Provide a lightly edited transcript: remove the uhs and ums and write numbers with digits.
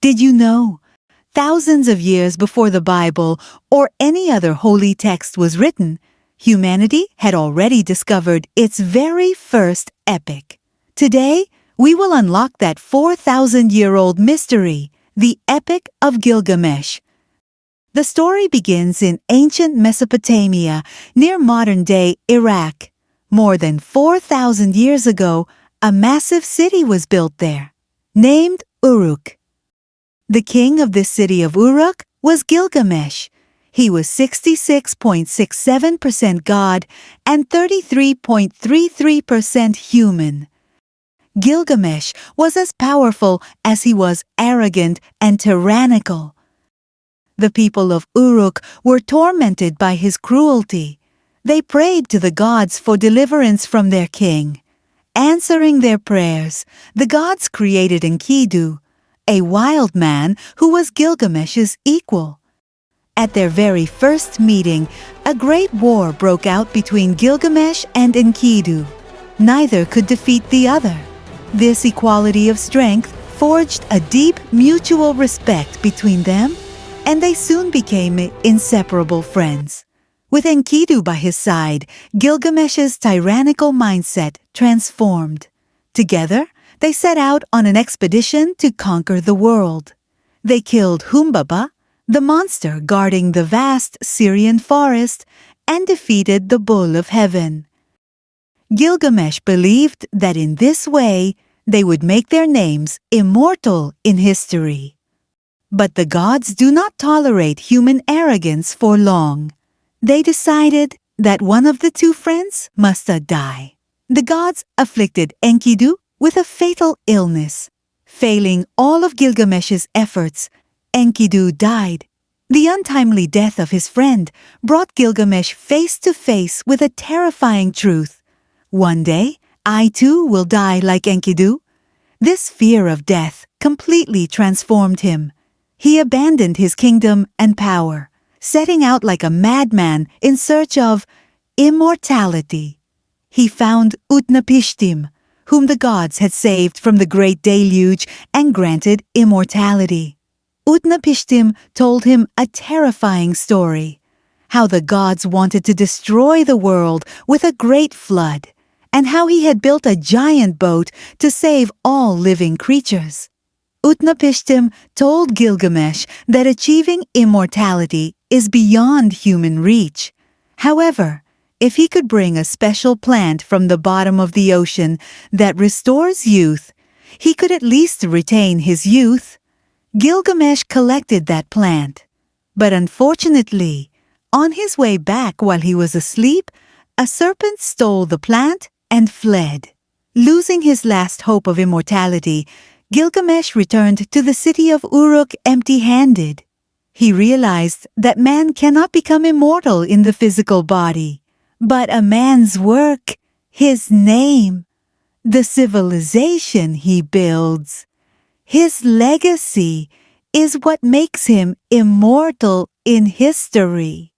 Did you know? Thousands of years before the Bible or any other holy text was written, humanity had already discovered its very first epic. Today, we will unlock that 4,000-year-old mystery, the Epic of Gilgamesh. The story begins in ancient Mesopotamia, near modern-day Iraq. More than 4,000 years ago, a massive city was built there, named Uruk. The king of this city of Uruk was Gilgamesh. He was 66.67% god and 33.33% human. Gilgamesh was as powerful as he was arrogant and tyrannical. The people of Uruk were tormented by his cruelty. They prayed to the gods for deliverance from their king. Answering their prayers, the gods created Enkidu, a wild man who was Gilgamesh's equal. At their very first meeting, a great war broke out between Gilgamesh and Enkidu. Neither could defeat the other. This equality of strength forged a deep mutual respect between them, and they soon became inseparable friends. With Enkidu by his side, Gilgamesh's tyrannical mindset transformed. Together, they set out on an expedition to conquer the world. They killed Humbaba, the monster guarding the vast Syrian forest, and defeated the Bull of Heaven. Gilgamesh believed that in this way, they would make their names immortal in history. But the gods do not tolerate human arrogance for long. They decided that one of the two friends must die. The gods afflicted Enkidu with a fatal illness. Failing all of Gilgamesh's efforts, Enkidu died. The untimely death of his friend brought Gilgamesh face to face with a terrifying truth. One day, I too will die like Enkidu. This fear of death completely transformed him. He abandoned his kingdom and power, setting out like a madman in search of immortality. He found Utnapishtim, whom the gods had saved from the great deluge and granted immortality. Utnapishtim told him a terrifying story, how the gods wanted to destroy the world with a great flood, and how he had built a giant boat to save all living creatures. Utnapishtim told Gilgamesh that achieving immortality is beyond human reach. However, if he could bring a special plant from the bottom of the ocean that restores youth, he could at least retain his youth. Gilgamesh collected that plant. But unfortunately, on his way back while he was asleep, a serpent stole the plant and fled. Losing his last hope of immortality, Gilgamesh returned to the city of Uruk empty-handed. He realized that man cannot become immortal in the physical body, but a man's work, his name, the civilization he builds, his legacy is what makes him immortal in history.